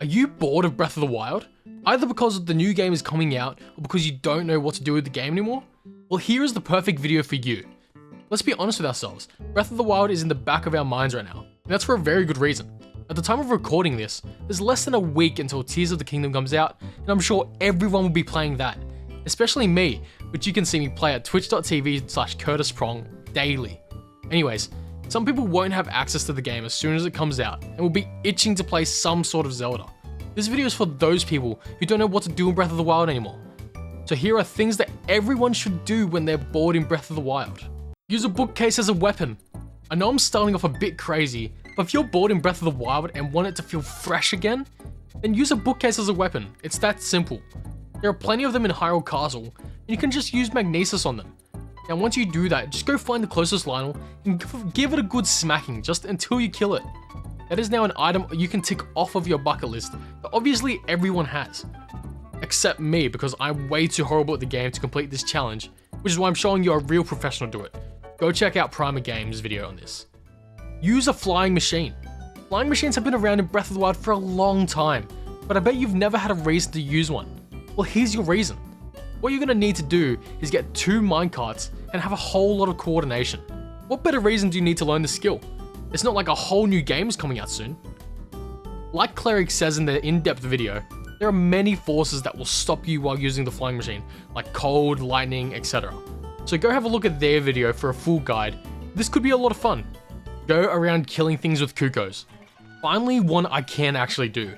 Are you bored of Breath of the Wild? Either because the new game is coming out or because you don't know what to do with the game anymore? Well, here is the perfect video for you. Let's be honest with ourselves, Breath of the Wild is in the back of our minds right now, and that's for a very good reason. At the time of recording this, there's less than a week until Tears of the Kingdom comes out, and I'm sure everyone will be playing that. Especially me, which you can see me play at twitch.tv/CurtisProng daily. Anyways, some people won't have access to the game as soon as it comes out, and will be itching to play some sort of Zelda. This video is for those people who don't know what to do in Breath of the Wild anymore. So here are things that everyone should do when they're bored in Breath of the Wild. Use a bookcase as a weapon. I know I'm starting off a bit crazy, but if you're bored in Breath of the Wild and want it to feel fresh again, then use a bookcase as a weapon. It's that simple. There are plenty of them in Hyrule Castle, and you can just use magnesis on them. Now once you do that, just go find the closest Lionel and give it a good smacking just until you kill it. That is now an item you can tick off of your bucket list that obviously everyone has. Except me, because I'm way too horrible at the game to complete this challenge, which is why I'm showing you a real professional do it. Go check out Minigames' video on this. Use a flying machine. Flying machines have been around in Breath of the Wild for a long time, but I bet you've never had a reason to use one. Well, here's your reason. What you're gonna need to do is get 2 minecarts and have a whole lot of coordination. What better reason do you need to learn the skill? It's not like a whole new game is coming out soon. Like Clorox says in their in-depth video, there are many forces that will stop you while using the flying machine, like cold, lightning, etc. So go have a look at their video for a full guide. This could be a lot of fun. Go around killing things with Cuckoos. Finally, one I can actually do.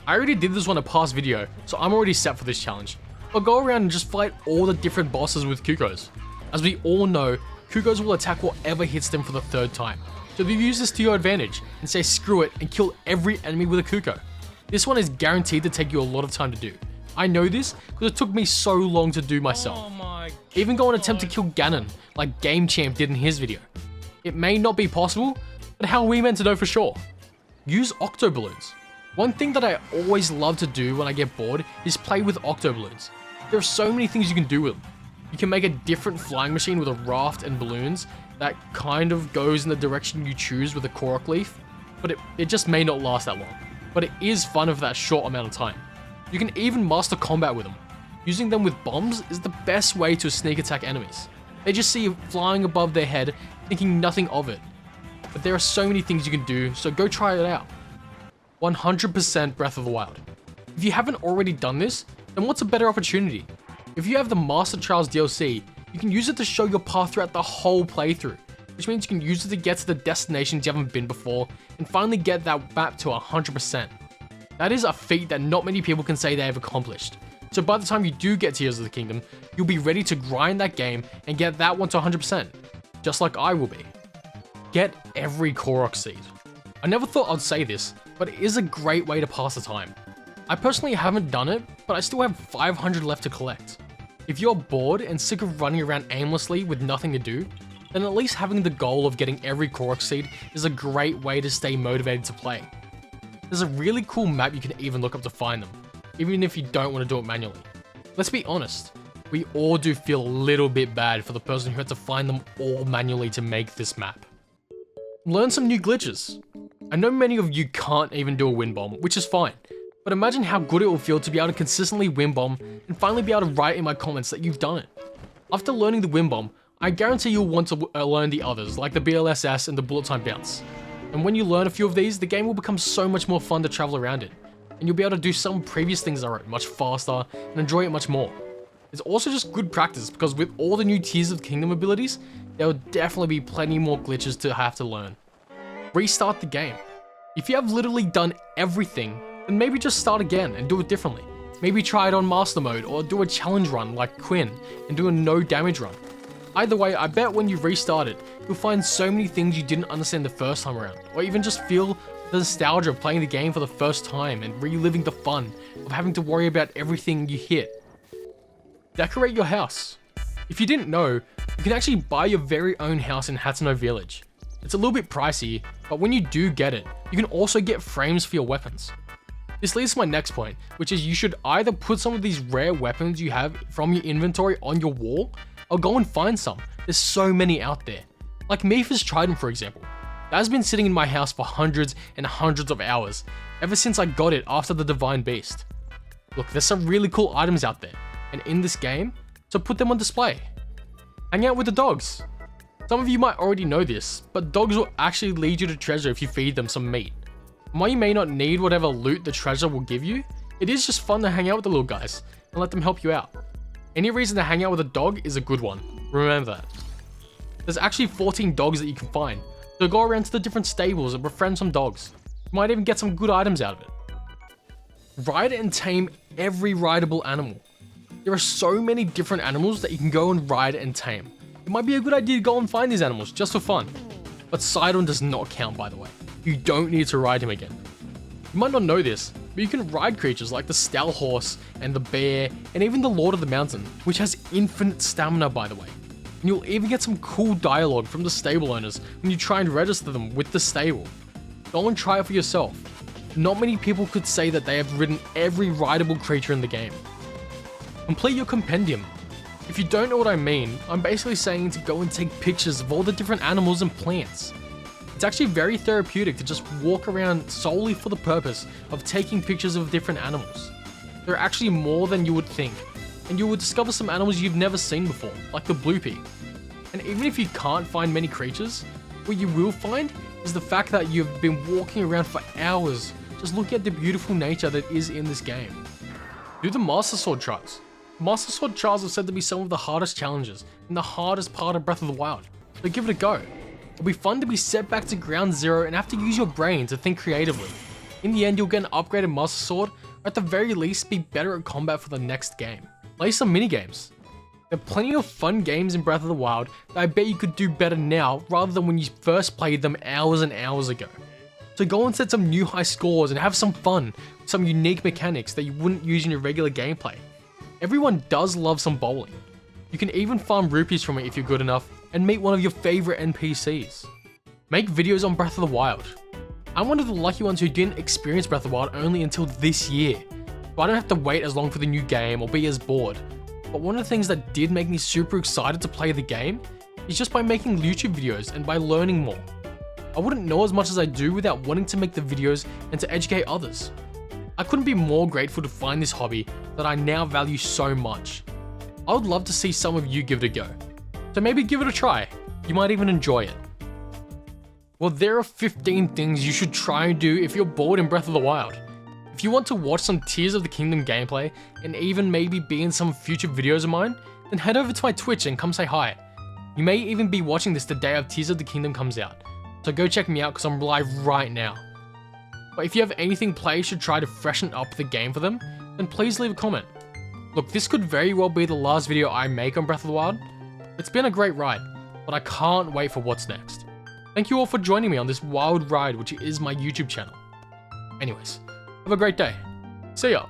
I already did this on a past video, so I'm already set for this challenge. But go around and just fight all the different bosses with Cuckoos. As we all know, Cuckoos will attack whatever hits them for the 3rd time. So you use this to your advantage and say screw it and kill every enemy with a Cuckoo. This one is guaranteed to take you a lot of time to do. I know this because it took me so long to do myself. Even go and attempt to kill Ganon like Game Champ did in his video. It may not be possible, but how are we meant to know for sure? Use Octo Balloons. One thing that I always love to do when I get bored is play with Octo Balloons. There are so many things you can do with them. You can make a different flying machine with a raft and balloons that kind of goes in the direction you choose with a Korok leaf, but it just may not last that long. But it is fun for that short amount of time. You can even master combat with them. Using them with bombs is the best way to sneak attack enemies. They just see you flying above their head, thinking nothing of it. But there are so many things you can do, so go try it out. 100% Breath of the Wild. If you haven't already done this, then what's a better opportunity? If you have the Master Trials DLC, you can use it to show your path throughout the whole playthrough, which means you can use it to get to the destinations you haven't been before and finally get that map to 100%. That is a feat that not many people can say they have accomplished. So by the time you do get Tears of the Kingdom, you'll be ready to grind that game and get that one to 100%, just like I will be. Get every Clorox Seed. I never thought I'd say this, but it is a great way to pass the time. I personally haven't done it, but I still have 500 left to collect. If you're bored and sick of running around aimlessly with nothing to do, then at least having the goal of getting every Clorox Seed is a great way to stay motivated to play. There's a really cool map you can even look up to find them, even if you don't want to do it manually. Let's be honest, we all do feel a little bit bad for the person who had to find them all manually to make this map. Learn some new glitches. I know many of you can't even do a wind bomb, which is fine, but imagine how good it will feel to be able to consistently wind bomb and finally be able to write in my comments that you've done it. After learning the wind bomb, I guarantee you'll want to learn the others, like the BLSS and the bullet time bounce. And when you learn a few of these, the game will become so much more fun to travel around in, and you'll be able to do some previous things I wrote much faster and enjoy it much more. It's also just good practice because with all the new Tears of the Kingdom abilities, there will definitely be plenty more glitches to have to learn. Restart the game. If you have literally done everything, then maybe just start again and do it differently. Maybe try it on master mode or do a challenge run like Quinn and do a no damage run. Either way, I bet when you restart it, you'll find so many things you didn't understand the first time around, or even just feel the nostalgia of playing the game for the first time and reliving the fun of having to worry about everything you hit. Decorate your house. If you didn't know, you can actually buy your very own house in Hateno Village. It's a little bit pricey, but when you do get it, you can also get frames for your weapons. This leads to my next point, which is you should either put some of these rare weapons you have from your inventory on your wall, or go and find some. There's so many out there. Like Mipha's Trident for example. That has been sitting in my house for hundreds and hundreds of hours, ever since I got it after the Divine Beast. Look, there's some really cool items out there, and in this game, so put them on display. Hang out with the dogs. Some of you might already know this, but dogs will actually lead you to treasure if you feed them some meat. And while you may not need whatever loot the treasure will give you, it is just fun to hang out with the little guys and let them help you out. Any reason to hang out with a dog is a good one, remember that. There's actually 14 dogs that you can find, so go around to the different stables and befriend some dogs. You might even get some good items out of it. Ride and tame every rideable animal. There are so many different animals that you can go and ride and tame. It might be a good idea to go and find these animals just for fun. But Sidon does not count, by the way. You don't need to ride him again. You might not know this, but you can ride creatures like the Stout Horse and the Bear and even the Lord of the Mountain, which has infinite stamina, by the way. And you'll even get some cool dialogue from the stable owners when you try and register them with the stable. Go and try it for yourself. Not many people could say that they have ridden every rideable creature in the game. Complete your Compendium. If you don't know what I mean, I'm basically saying to go and take pictures of all the different animals and plants. It's actually very therapeutic to just walk around solely for the purpose of taking pictures of different animals. There are actually more than you would think, and you will discover some animals you've never seen before, like the Bloopy. And even if you can't find many creatures, what you will find is the fact that you've been walking around for hours just looking at the beautiful nature that is in this game. Do the Master Sword trials. Master Sword trials are said to be some of the hardest challenges and the hardest part of Breath of the Wild, so give it a go. It'll be fun to be set back to ground zero and have to use your brain to think creatively. In the end, you'll get an upgraded Master Sword, or at the very least be better at combat for the next game. Play some minigames. There are plenty of fun games in Breath of the Wild that I bet you could do better now rather than when you first played them hours and hours ago. So go and set some new high scores and have some fun with some unique mechanics that you wouldn't use in your regular gameplay. Everyone does love some bowling. You can even farm rupees from it if you're good enough and meet one of your favorite NPCs. Make videos on Breath of the Wild. I'm one of the lucky ones who didn't experience Breath of the Wild only until this year, so I don't have to wait as long for the new game or be as bored. But one of the things that did make me super excited to play the game is just by making YouTube videos and by learning more. I wouldn't know as much as I do without wanting to make the videos and to educate others. I couldn't be more grateful to find this hobby that I now value so much. I would love to see some of you give it a go. So maybe give it a try. You might even enjoy it. Well, there are 15 things you should try and do if you're bored in Breath of the Wild. If you want to watch some Tears of the Kingdom gameplay and even maybe be in some future videos of mine, then head over to my Twitch and come say hi. You may even be watching this the day of Tears of the Kingdom comes out, so go check me out because I'm live right now. But if you have anything players should try to freshen up the game for them, then please leave a comment. Look, this could very well be the last video I make on Breath of the Wild. It's been a great ride, but I can't wait for what's next. Thank you all for joining me on this wild ride, which is my YouTube channel. Anyways, have a great day. See ya.